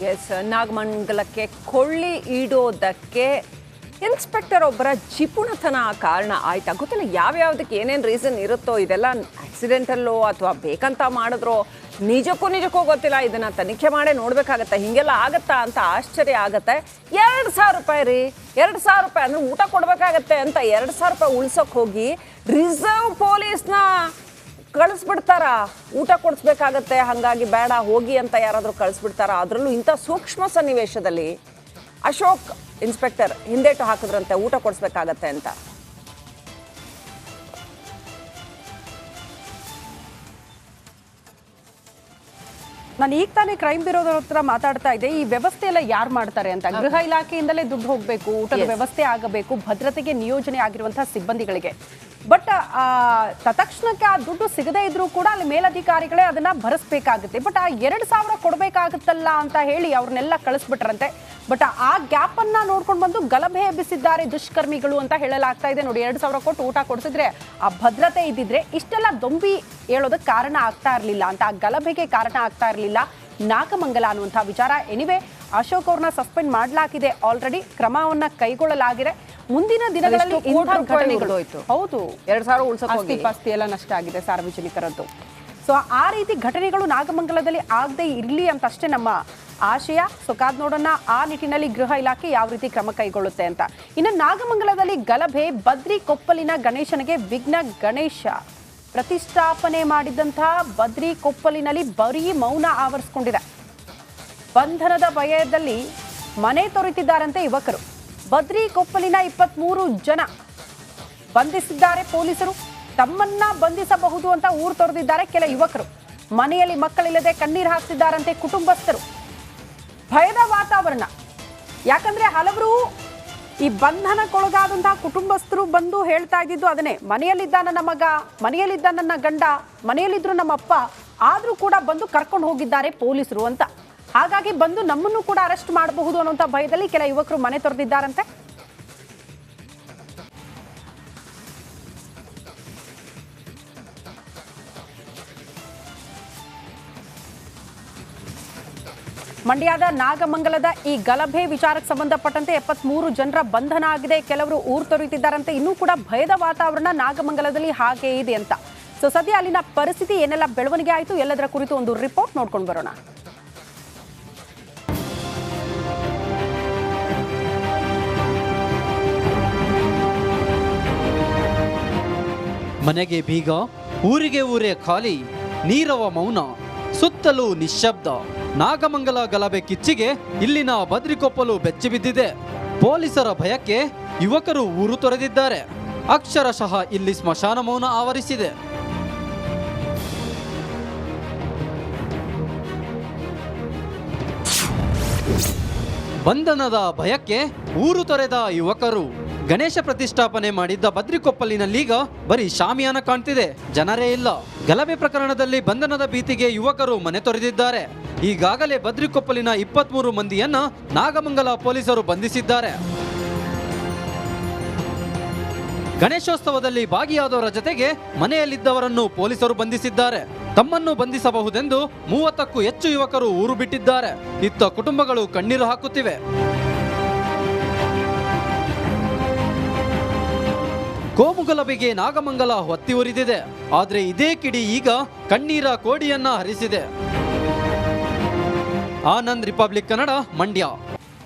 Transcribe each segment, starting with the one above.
S, ನಾಗಮಂಗಲಕ್ಕೆ ಕೊಳ್ಳಿ ಇಡೋದಕ್ಕೆ inspector ಒಬ್ಬರ ಜಿಪುಣತನ ಕಾರಣ ಆಯ್ತಾ ಗೊತ್ತಿಲ್ಲ. ಯಾವ್ಯಾವುದಕ್ಕೆ ಏನೇನು ರೀಸನ್ ಇರುತ್ತೋ, ಇದೆಲ್ಲ ಆಕ್ಸಿಡೆಂಟಲ್ಲೋ ಅಥವಾ ಬೇಕಂತ ಮಾಡಿದ್ರೋ ನಿಜಕ್ಕೂ ಗೊತ್ತಿಲ್ಲ. ಇದನ್ನು ತನಿಖೆ ಮಾಡೇ ನೋಡಬೇಕಾಗತ್ತೆ. ಹೀಗೆಲ್ಲ ಆಗತ್ತಾ ಅಂತ ಆಶ್ಚರ್ಯ ಆಗತ್ತೆ. 2,000 ರೂಪಾಯಿ ರೀ, 2,000 ರೂಪಾಯಿ ಅಂದರೆ ಊಟ ಕೊಡಬೇಕಾಗತ್ತೆ ಅಂತ 2,000 ರೂಪಾಯಿ ಉಳ್ಸೋಕೆ ಹೋಗಿ ರಿಸರ್ವ್ ಪೊಲೀಸ್ನ ಕಳಿಸ್ಬಿಡ್ತಾರ. ಊಟ ಕೊಡಿಸ್ಬೇಕಾಗತ್ತೆ, ಹಾಗಾಗಿ ಬೇಡ ಹೋಗಿ ಅಂತ ಯಾರಾದರೂ ಕಳಿಸ್ಬಿಡ್ತಾರ. ಅದರಲ್ಲೂ ಇಂಥ ಸೂಕ್ಷ್ಮ ಸನ್ನಿವೇಶದಲ್ಲಿ ಅಶೋಕ್ ಇನ್ಸ್ಪೆಕ್ಟರ್ ಹಿಂದೇಟು ಹಾಕಿದ್ರಂತೆ ಊಟ ಕೊಡಿಸ್ಬೇಕಾಗತ್ತೆ ಅಂತ. ನಾನು ಈಗ ತಾನೇ ಕ್ರೈಮ್ ಬ್ಯೂರೋದವ್ರ ಹತ್ರ ಮಾತಾಡ್ತಾ ಇದ್ದೆ. ಈ ವ್ಯವಸ್ಥೆ ಎಲ್ಲ ಯಾರು ಮಾಡ್ತಾರೆ ಅಂತ. ಗೃಹ ಇಲಾಖೆಯಿಂದಲೇ ದುಡ್ಡು ಹೋಗಬೇಕು, ಊಟದ ವ್ಯವಸ್ಥೆ ಆಗಬೇಕು, ಭದ್ರತೆಗೆ ನಿಯೋಜನೆ ಆಗಿರುವಂತಹ ಸಿಬ್ಬಂದಿಗಳಿಗೆ. ಬಟ್ ತತ್ಕ್ಷಣಕ್ಕೆ ಆ ದುಡ್ಡು ಸಿಗದೇ ಇದ್ರೂ ಕೂಡ ಅಲ್ಲಿ ಮೇಲಧಿಕಾರಿಗಳೇ ಅದನ್ನ ಭರಿಸಬೇಕಾಗುತ್ತೆ. ಬಟ್ ಆ 2,000 ಕೊಡಬೇಕಾಗುತ್ತಲ್ಲ ಅಂತ ಹೇಳಿ ಅವ್ರನ್ನೆಲ್ಲ ಕಳಿಸ್ಬಿಟ್ರಂತೆ. ಬಟ್ ಆ ಗ್ಯಾಪ್ ಅನ್ನ ನೋಡ್ಕೊಂಡು ಬಂದು ಗಲಭೆ ಎಬ್ಬಿಸಿದ್ದಾರೆ ದುಷ್ಕರ್ಮಿಗಳು ಅಂತ ಹೇಳಲಾಗ್ತಾ ಇದೆ. ನೋಡಿ, 2,000 ಕೊಟ್ಟು ಊಟ ಕೊಡಿಸಿದ್ರೆ ಆ ಭದ್ರತೆ ಇದ್ದಿದ್ರೆ ಇಷ್ಟೆಲ್ಲ ದೊಂಬಿ ಹೇಳೋದಕ್ಕೆ ಕಾರಣ ಆಗ್ತಾ ಇರಲಿಲ್ಲ ಅಂತ, ಆ ಗಲಭೆಗೆ ಕಾರಣ ಆಗ್ತಾ ಇರಲಿಲ್ಲ ನಾಗಮಂಗಲ ಅನ್ನುವಂಥ ವಿಚಾರ. ಎನಿವೆ, ಅಶೋಕ್ ಅವ್ರನ್ನ ಸಸ್ಪೆಂಡ್ ಮಾಡಲಾಗಿದೆ, ಆಲ್ರೆಡಿ ಕ್ರಮವನ್ನ ಕೈಗೊಳ್ಳಲಾಗಿದೆ. ಮುಂದಿನ ದಿನಗಳಲ್ಲಿ ಘಟನೆಗಳು ಹೌದು 2,000 ಉಳಿಸೋಕೆ ಪಾಸ್ತಿ ಎಲ್ಲ ನಷ್ಟ ಆಗಿದೆ ಸಾರ್ವಜನಿಕರದ್ದು. ಸೊ ಆ ರೀತಿ ಘಟನೆಗಳು ನಾಗಮಂಗಲದಲ್ಲಿ ಆಗದೆ ಇರಲಿ ಅಂತ ಅಷ್ಟೇ ನಮ್ಮ ಆಶಯ. ಸೊ ಕಾದ್ ನೋಡೋಣ ಆ ನಿಟ್ಟಿನಲ್ಲಿ ಗೃಹ ಇಲಾಖೆ ಯಾವ ರೀತಿ ಕ್ರಮ ಕೈಗೊಳ್ಳುತ್ತೆ ಅಂತ. ಇನ್ನು ನಾಗಮಂಗಲದಲ್ಲಿ ಗಲಭೆ, ಬದ್ರಿ ಕೊಪ್ಪಲಿನ ಗಣೇಶನಿಗೆ ವಿಘ್ನ ಗಣೇಶ ಪ್ರತಿಷ್ಠಾಪನೆ ಮಾಡಿದಂತಹ ಬದ್ರಿ ಕೊಪ್ಪಲಿನಲ್ಲಿ ಬರೀ ಮೌನ ಆವರಿಸಿಕೊಂಡಿದೆ. ಬಂಧನದ ಭಯದಲ್ಲಿ ಮನೆ ತೊರೆತಿದ್ದಾರಂತೆ ಯುವಕರು. ಬದ್ರಿ ಕೊಪ್ಪಲಿನ 23 ಜನ ಬಂಧಿಸಿದ್ದಾರೆ ಪೊಲೀಸರು. ತಮ್ಮನ್ನ ಬಂಧಿಸಬಹುದು ಅಂತ ಊರು ತೊರೆದಿದ್ದಾರೆ ಕೆಲ ಯುವಕರು. ಮನೆಯಲ್ಲಿ ಮಕ್ಕಳಿಲ್ಲದೆ ಕಣ್ಣೀರು ಹಾಕ್ತಿದ್ದಾರಂತೆ ಕುಟುಂಬಸ್ಥರು. ಭಯದ ವಾತಾವರಣ. ಯಾಕಂದ್ರೆ ಹಲವರು ಈ ಬಂಧನಕ್ಕೊಳಗಾದಂತಹ ಕುಟುಂಬಸ್ಥರು ಬಂದು ಹೇಳ್ತಾ ಇದ್ದಿದ್ದು ಅದನ್ನೇ, ಮನೆಯಲ್ಲಿದ್ದ ನನ್ನ ಮಗ, ಮನೆಯಲ್ಲಿದ್ದ ನನ್ನ ಗಂಡ, ಮನೆಯಲ್ಲಿದ್ರು ನಮ್ಮ ಅಪ್ಪ, ಆದ್ರೂ ಕೂಡ ಬಂದು ಕರ್ಕೊಂಡು ಹೋಗಿದ್ದಾರೆ ಪೊಲೀಸರು ಅಂತ. ಹಾಗಾಗಿ ಬಂದು ನಮ್ಮನ್ನು ಕೂಡ ಅರೆಸ್ಟ್ ಮಾಡಬಹುದು ಅನ್ನುವಂಥ ಭಯದಲ್ಲಿ ಕೆಲ ಯುವಕರು ಮನೆ ತೊರೆದಿದ್ದಾರಂತೆ. ಮಂಡ್ಯದ ನಾಗಮಂಗಲದ ಈ ಗಲಭೆ ವಿಚಾರಕ್ಕೆ ಸಂಬಂಧಪಟ್ಟಂತೆ 73 ಜನರ ಬಂಧನ ಆಗಿದೆ. ಕೆಲವರು ಊರು ತೊರೆಯುತ್ತಿದ್ದಾರಂತೆ. ಇನ್ನೂ ಕೂಡ ಭಯದ ವಾತಾವರಣ ನಾಗಮಂಗಲದಲ್ಲಿ ಹಾಗೆ ಇದೆ ಅಂತ. ಸೊ ಸದ್ಯ ಅಲ್ಲಿನ ಪರಿಸ್ಥಿತಿ ಏನೆಲ್ಲ ಬೆಳವಣಿಗೆ ಆಯಿತು ಎಲ್ಲದರ ಕುರಿತು ಒಂದು ರಿಪೋರ್ಟ್ ನೋಡ್ಕೊಂಡು ಬರೋಣ. ಮನೆಗೆ ಬೀಗ, ಊರಿಗೆ ಊರೇ ಖಾಲಿ, ನೀರವ ಮೌನ, ಸುತ್ತಲೂ ನಿಶ್ಶಬ್ದ. ನಾಗಮಂಗಲ ಗಲಭೆ ಕಿಚ್ಚಿಗೆ ಇಲ್ಲಿನ ಬದ್ರಿಕೊಪ್ಪಲು ಬೆಚ್ಚಿ ಬಿದ್ದಿದೆ. ಪೊಲೀಸರ ಭಯಕ್ಕೆ ಯುವಕರು ಊರು ತೊರೆದಿದ್ದಾರೆ. ಅಕ್ಷರಶಃ ಇಲ್ಲಿ ಸ್ಮಶಾನ ಮೌನ ಆವರಿಸಿದೆ. ಬಂಧನದ ಭಯಕ್ಕೆ ಊರು ತೊರೆದ ಯುವಕರು. ಗಣೇಶ ಪ್ರತಿಷ್ಠಾಪನೆ ಮಾಡಿದ್ದ ಬದ್ರಿಕೊಪ್ಪಲಿನಲ್ಲೀಗ ಬರೀ ಶಾಮಿಯಾನ ಕಾಣ್ತಿದೆ, ಜನರೇ ಇಲ್ಲ. ಗಲಭೆ ಪ್ರಕರಣದಲ್ಲಿ ಬಂಧನದ ಭೀತಿಗೆ ಯುವಕರು ಮನೆ ತೊರೆದಿದ್ದಾರೆ. ಈಗಾಗಲೇ ಬದ್ರಿಕೊಪ್ಪಲಿನ 23 ಮಂದಿಯನ್ನ ನಾಗಮಂಗಲ ಪೊಲೀಸರು ಬಂಧಿಸಿದ್ದಾರೆ. ಗಣೇಶೋತ್ಸವದಲ್ಲಿ ಭಾಗಿಯಾದವರ ಜೊತೆಗೆ ಮನೆಯಲ್ಲಿದ್ದವರನ್ನು ಪೊಲೀಸರು ಬಂಧಿಸಿದ್ದಾರೆ. ತಮ್ಮನ್ನು ಬಂಧಿಸಬಹುದೆಂದು 30ಕ್ಕೂ ಹೆಚ್ಚು ಯುವಕರು ಊರು ಬಿಟ್ಟಿದ್ದಾರೆ. ಇತ್ತ ಕುಟುಂಬಗಳು ಕಣ್ಣೀರು ಹಾಕುತ್ತಿವೆ. ಕೋಮುಗಲಭೆಗೆ ನಾಗಮಂಗಲ ಹೊತ್ತಿ ಉರಿದಿದೆ. ಆದ್ರೆ ಇದೇ ಕಿಡಿ ಈಗ ಕಣ್ಣೀರ ಕೋಡಿಯನ್ನ ಹರಿಸಿದೆ. ಆನಂದ್, ರಿಪಬ್ಲಿಕ್ ಕನ್ನಡ, ಮಂಡ್ಯ.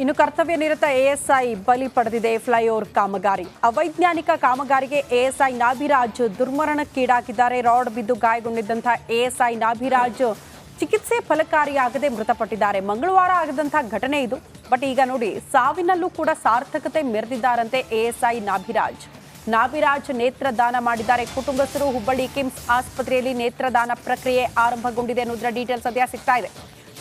ಇನ್ನು ಕರ್ತವ್ಯ ನಿರತ ಎಎಸ್ಐ ಬಲಿ ಪಡೆದಿದೆ ಫ್ಲೈಓವರ್ ಕಾಮಗಾರಿ. ಅವೈಜ್ಞಾನಿಕ ಕಾಮಗಾರಿಗೆ ಎಎಸ್ಐ ನಾಭಿರಾಜ್ ದುರ್ಮರಣಕ್ಕೀಡಾಗಿದ್ದಾರೆ. ರಾಡ್ ಬಿದ್ದು ಗಾಯಗೊಂಡಿದ್ದಂತಹ ಎಎಸ್ಐ ನಾಭಿರಾಜ್ ಚಿಕಿತ್ಸೆ ಫಲಕಾರಿಯಾಗದೆ ಮೃತಪಟ್ಟಿದ್ದಾರೆ. ಮಂಗಳವಾರ ಆಗದಂತಹ ಘಟನೆ ಇದು. ಬಟ್ ಈಗ ನೋಡಿ, ಸಾವಿನಲ್ಲೂ ಕೂಡ ಸಾರ್ಥಕತೆ ಮೆರೆದಿದ್ದಾರಂತೆ ಎಎಸ್ಐ ನಾಭಿರಾಜ್ ನೇತ್ರದಾನ ಮಾಡಿದ್ದಾರೆ. ಕುಟುಂಬಸ್ಥರು ಹುಬ್ಬಳ್ಳಿ ಕಿಮ್ಸ್ ಆಸ್ಪತ್ರೆಯಲ್ಲಿ ನೇತ್ರದಾನ ಪ್ರಕ್ರಿಯೆ ಆರಂಭಗೊಂಡಿದೆ ಅನ್ನೋದರ ಡೀಟೇಲ್ಸ್ ಸದ್ಯ ಸಿಗ್ತಾ ಇದೆ.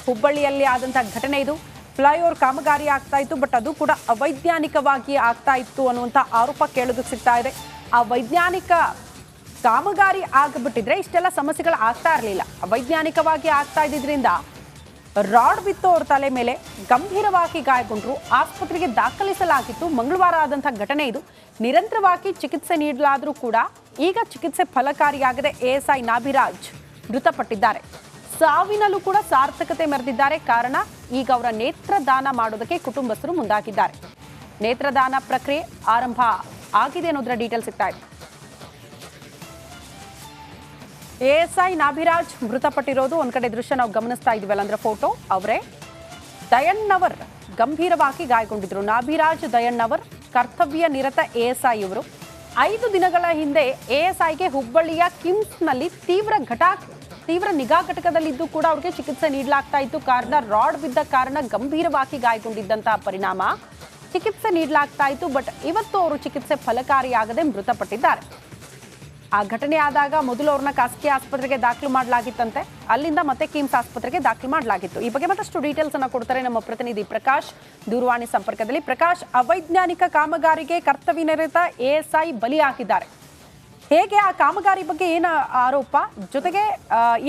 ಹುಬ್ಬಳ್ಳಿಯಲ್ಲಿ ಆದಂತಹ ಘಟನೆ ಇದು. ಫ್ಲೈಓವರ್ ಕಾಮಗಾರಿ ಆಗ್ತಾ ಇತ್ತು, ಬಟ್ ಅದು ಕೂಡ ಅವೈಜ್ಞಾನಿಕವಾಗಿ ಆಗ್ತಾ ಇತ್ತು ಅನ್ನುವಂಥ ಆರೋಪ ಕೇಳೋದಕ್ಕೆ ಸಿಗ್ತಾ ಇದೆ. ಆ ವೈಜ್ಞಾನಿಕ ಕಾಮಗಾರಿ ಆಗಿಬಿಟ್ಟಿದ್ರೆ ಇಷ್ಟೆಲ್ಲ ಸಮಸ್ಯೆಗಳು ಆಗ್ತಾ ಇರಲಿಲ್ಲ. ಅವೈಜ್ಞಾನಿಕವಾಗಿ ಆಗ್ತಾ ಇದ್ದಿದ್ರಿಂದ ರಾಡ್ ಬಿತ್ತು ಅವ್ರ ತಲೆ ಮೇಲೆ, ಗಂಭೀರವಾಗಿ ಗಾಯಗೊಂಡ್ರು, ಆಸ್ಪತ್ರೆಗೆ ದಾಖಲಿಸಲಾಗಿತ್ತು. ಮಂಗಳವಾರ ಆದಂಥ ಘಟನೆ ಇದು. ನಿರಂತರವಾಗಿ ಚಿಕಿತ್ಸೆ ನೀಡಲಾದರೂ ಕೂಡ ಈಗ ಚಿಕಿತ್ಸೆ ಫಲಕಾರಿಯಾಗದೆ ಎಎಸ್ಐ ನಾಭಿರಾಜ್ ಮೃತಪಟ್ಟಿದ್ದಾರೆ. ಸಾವಿನಲ್ಲೂ ಕೂಡ ಸಾರ್ಥಕತೆ ಮೆರೆದಿದ್ದಾರೆ. ಕಾರಣ ಈಗ ಅವರ ನೇತ್ರದಾನ ಮಾಡೋದಕ್ಕೆ ಕುಟುಂಬಸ್ಥರು ಮುಂದಾಗಿದ್ದಾರೆ. ನೇತ್ರದಾನ ಪ್ರಕ್ರಿಯೆ ಆರಂಭ ಆಗಿದೆ ಅನ್ನೋದರ ಡೀಟೇಲ್ ಸಿಗ್ತಾ ಇದೆ. ASI ನಾಭಿರಾಜ್ ಮೃತಪಟ್ಟಿರೋದು ಒಂದ್ ಕಡೆ ದೃಶ್ಯ ನಾವು ಗಮನಿಸ್ತಾ ಇದೀವಲ್ಲ, ಅಂದ್ರೆ ಫೋಟೋ ಅವರೇ. ದಯಣ್ಣವರ್ ಗಂಭೀರವಾಗಿ ಗಾಯಗೊಂಡಿದ್ರು. ನಾಭಿರಾಜ್ ದಯಣ್ಣವರ್ ಕರ್ತವ್ಯ ನಿರತ ASI ಇವರು. 5 ದಿನಗಳ ಹಿಂದೆ ASIಗೆ ಹುಬ್ಬಳ್ಳಿಯ ಕಿಮ್ಸ್ನಲ್ಲಿ ತೀವ್ರ ನಿಗಾ ಘಟಕದಲ್ಲಿದ್ದು ಕೂಡ ಅವ್ರಿಗೆ ಚಿಕಿತ್ಸೆ ನೀಡಲಾಗ್ತಾ ಇತ್ತು. ಕಾರಣ ರಾಡ್ ಬಿದ್ದ ಕಾರಣ ಗಂಭೀರವಾಗಿ ಗಾಯಗೊಂಡಿದ್ದಂತಹ ಪರಿಣಾಮ ಚಿಕಿತ್ಸೆ ನೀಡಲಾಗ್ತಾ ಇತ್ತು. ಬಟ್ ಇವತ್ತು ಅವರು ಚಿಕಿತ್ಸೆ ಫಲಕಾರಿಯಾಗದೆ ಮೃತಪಟ್ಟಿದ್ದಾರೆ. ಆ ಘಟನೆ ಆದಾಗ ಮೊದಲು ಅವ್ರನ್ನ ಖಾಸಗಿ ಆಸ್ಪತ್ರೆಗೆ ದಾಖಲು ಮಾಡಲಾಗಿತ್ತಂತೆ. ಅಲ್ಲಿಂದ ಮತ್ತೆ ಕಿಮ್ಸ್ ಆಸ್ಪತ್ರೆಗೆ ದಾಖಲು ಮಾಡಲಾಗಿತ್ತು. ಈ ಬಗ್ಗೆ ಮತ್ತಷ್ಟು ಡೀಟೇಲ್ಸ್ ಅನ್ನ ಕೊಡ್ತಾರೆ ನಮ್ಮ ಪ್ರತಿನಿಧಿ ಪ್ರಕಾಶ್ ದೂರವಾಣಿ ಸಂಪರ್ಕದಲ್ಲಿ. ಪ್ರಕಾಶ್, ಅವೈಜ್ಞಾನಿಕ ಕಾಮಗಾರಿಗೆ ಕರ್ತವ್ಯ ನಿರತ ASI ಬಲಿಯಾಗಿದ್ದಾರೆ. ಹೇಗೆ ಆ ಕಾಮಗಾರಿ ಬಗ್ಗೆ ಏನು ಆರೋಪ, ಜೊತೆಗೆ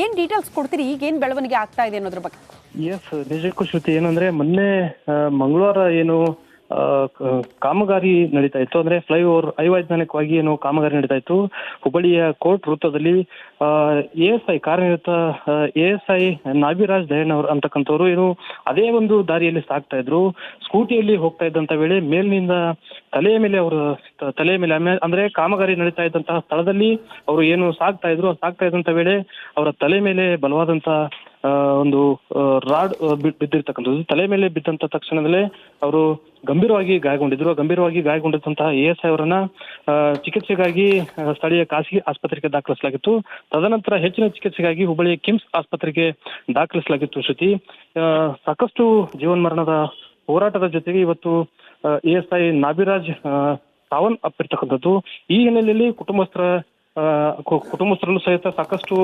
ಏನ್ ಡೀಟೇಲ್ಸ್ ಕೊಡ್ತೀರಿ, ಈಗ ಏನ್ ಬೆಳವಣಿಗೆ ಆಗ್ತಾ ಇದೆ ಅನ್ನೋದ್ರ ಬಗ್ಗೆ? ಎಸ್, ನಿಜಕ್ಕೂ ಶ್ರುತಿ, ಏನಂದ್ರೆ ಮೊನ್ನೆ ಮಂಗಳವಾರ ಏನು ಕಾಮಗಾರಿ ನಡೀತಾ ಇತ್ತು, ಅಂದ್ರೆ ಫ್ಲೈಓವರ್ ಅವೈಜ್ಞಾನಿಕವಾಗಿ ಏನು ಕಾಮಗಾರಿ ನಡೀತಾ ಇತ್ತು ಹುಬ್ಬಳ್ಳಿಯ ಕೋರ್ಟ್ ವೃತ್ತದಲ್ಲಿ. ASI ಕಾರ್ಯನಿರತ ASI ನಾಭಿರಾಜ್ ದಯಣ್ಣವರ್ ಅಂತಕ್ಕಂಥವ್ರು ಏನು ಅದೇ ಒಂದು ದಾರಿಯಲ್ಲಿ ಸಾಗ್ತಾ ಇದ್ರು. ಸ್ಕೂಟಿಯಲ್ಲಿ ಹೋಗ್ತಾ ಇದ್ದಂತ ವೇಳೆ ಮೇಲಿನಿಂದ ತಲೆಯ ಮೇಲೆ ಅಂದ್ರೆ ಕಾಮಗಾರಿ ನಡೀತಾ ಇದ್ದಂತಹ ಸ್ಥಳದಲ್ಲಿ ಅವರು ಏನು ಸಾಗ್ತಾ ಇದ್ದಂತ ವೇಳೆ ಅವರ ತಲೆ ಮೇಲೆ ಬಲವಾದಂತ ಒಂದು ರಾಡ್ ಬಿದ್ದಿರ್ತಕ್ಕಂಥದ್ದು. ತಲೆ ಮೇಲೆ ಬಿದ್ದಂತ ತಕ್ಷಣದಲ್ಲೇ ಅವರು ಗಂಭೀರವಾಗಿ ಗಾಯಗೊಂಡಿದ್ದಂತಹ ASI ಅವರನ್ನ ಚಿಕಿತ್ಸೆಗಾಗಿ ಸ್ಥಳೀಯ ಖಾಸಗಿ ಆಸ್ಪತ್ರೆಗೆ ದಾಖಲಿಸಲಾಗಿತ್ತು. ತದನಂತರ ಹೆಚ್ಚಿನ ಚಿಕಿತ್ಸೆಗಾಗಿ ಹುಬ್ಬಳ್ಳಿಯ ಕಿಮ್ಸ್ ಆಸ್ಪತ್ರೆಗೆ ದಾಖಲಿಸಲಾಗಿತ್ತು. ಶ್ರುತಿ, ಸಾಕಷ್ಟು ಜೀವನ್ಮರಣದ ಹೋರಾಟದ ಜೊತೆಗೆ ಇವತ್ತು ASI ನಾಭಿರಾಜ್ ಸಾವನ್ನಪ್ಪಿರ್ತಕ್ಕಂಥದ್ದು. ಈ ಹಿನ್ನೆಲೆಯಲ್ಲಿ ಕುಟುಂಬಸ್ಥರಲ್ಲೂ ಸಹಿತ ಸಾಕಷ್ಟು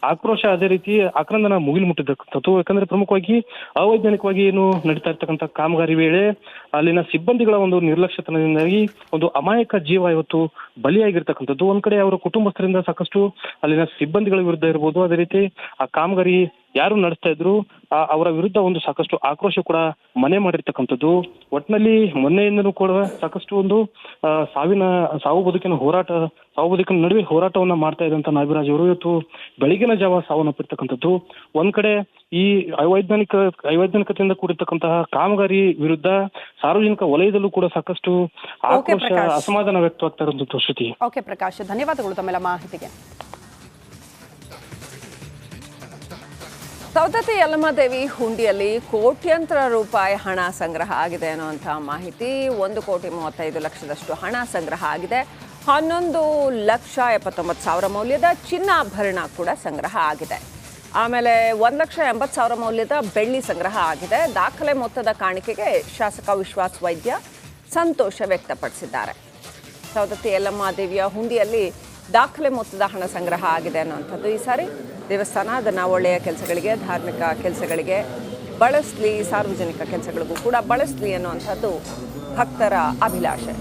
ಆಕ್ರೋಶ, ಅದೇ ರೀತಿ ಆಕ್ರಂದನ ಮುಗಿಲು ಮುಟ್ಟಿರ್ತಕ್ಕಂಥದ್ದು. ಯಾಕಂದ್ರೆ ಪ್ರಮುಖವಾಗಿ ಅವೈಜ್ಞಾನಿಕವಾಗಿ ಏನು ನಡೀತಾ ಇರ್ತಕ್ಕಂಥ ಕಾಮಗಾರಿ ವೇಳೆ ಅಲ್ಲಿನ ಸಿಬ್ಬಂದಿಗಳ ಒಂದು ನಿರ್ಲಕ್ಷ್ಯತನದಿಂದಾಗಿ ಒಂದು ಅಮಾಯಕ ಜೀವ ಇವತ್ತು ಬಲಿಯಾಗಿರ್ತಕ್ಕಂಥದ್ದು. ಒಂದ್ ಕಡೆ ಅವರ ಕುಟುಂಬಸ್ಥರಿಂದ ಸಾಕಷ್ಟು ಅಲ್ಲಿನ ಸಿಬ್ಬಂದಿಗಳ ವಿರುದ್ಧ ಇರ್ಬೋದು, ಅದೇ ರೀತಿ ಆ ಕಾಮಗಾರಿ ಯಾರು ನಡೆಸ್ತಾ ಇದ್ರು ಅವರ ವಿರುದ್ಧ ಒಂದು ಸಾಕಷ್ಟು ಆಕ್ರೋಶ ಕೂಡ ಮನೆ ಮಾಡಿರ್ತಕ್ಕಂಥದ್ದು. ಒಟ್ಟಿನಲ್ಲಿ ಮೊನ್ನೆಯಿಂದನೂ ಕೂಡ ಸಾಕಷ್ಟು ಒಂದು ಸಾವು ಬದುಕಿನ ನಡುವೆ ಹೋರಾಟವನ್ನ ಮಾಡ್ತಾ ಇದ್ದಂತ ನಾಭಿರಾಜ್ ಅವರು ಇವತ್ತು ಬೆಳಗಿನ ಜಾವ ಸಾವನ್ನಪ್ಪಿರ್ತಕ್ಕಂಥದ್ದು. ಒಂದ್ ಕಡೆ ಈ ಅವೈಜ್ಞಾನಿಕತೆಯಿಂದ ಕೂಡಿರ್ತಕ್ಕಂತಹ ಕಾಮಗಾರಿ ವಿರುದ್ಧ ಸಾರ್ವಜನಿಕ ವಲಯದಲ್ಲೂ ಕೂಡ ಸಾಕಷ್ಟು ಆಕ್ರೋಶ, ಅಸಮಾಧಾನ ವ್ಯಕ್ತವಾಗ್ತಾ ಇರುವಂತದ್ದು. ಶ್ರುತಿ, ಓಕೆ ಪ್ರಕಾಶ್, ಧನ್ಯವಾದಗಳು ತಮ್ಮೆಲ್ಲ ಮಾಹಿತಿಗೆ. ಸವದತ್ತಿ ಯಲ್ಲಮ್ಮದೇವಿ ಹುಂಡಿಯಲ್ಲಿ ಕೋಟ್ಯಂತರ ರೂಪಾಯಿ ಹಣ ಸಂಗ್ರಹ ಆಗಿದೆ ಅನ್ನುವಂಥ ಮಾಹಿತಿ. 1,35,00,000 ಹಣ ಸಂಗ್ರಹ ಆಗಿದೆ. 11,79,000 ಮೌಲ್ಯದ ಚಿನ್ನಾಭರಣ ಕೂಡ ಸಂಗ್ರಹ ಆಗಿದೆ. ಆಮೇಲೆ 1,80,000 ಮೌಲ್ಯದ ಬೆಳ್ಳಿ ಸಂಗ್ರಹ ಆಗಿದೆ. ದಾಖಲೆ ಮೊತ್ತದ ಕಾಣಿಕೆಗೆ ಶಾಸಕ ವಿಶ್ವಾಸ್ ವೈದ್ಯ ಸಂತೋಷ ವ್ಯಕ್ತಪಡಿಸಿದ್ದಾರೆ. ಸವದತ್ತಿ ಯಲ್ಲಮ್ಮ ದೇವಿಯ ಹುಂಡಿಯಲ್ಲಿ ದಾಖಲೆ ಮೊತ್ತದ ಹಣ ಸಂಗ್ರಹ ಆಗಿದೆ ಅನ್ನುವಂಥದ್ದು. ಈ ಸಾರಿ ದೇವಸ್ಥಾನದ ಒಳ್ಳೆಯ ಕೆಲಸಗಳಿಗೆ, ಧಾರ್ಮಿಕ ಕೆಲಸಗಳಿಗೆ ಬಳಸಲಿ, ಸಾರ್ವಜನಿಕ ಕೆಲಸಗಳಿಗೂ ಕೂಡ ಬಳಸಲಿ ಅನ್ನುವಂಥದ್ದು ಭಕ್ತರ ಅಭಿಲಾಷೆ.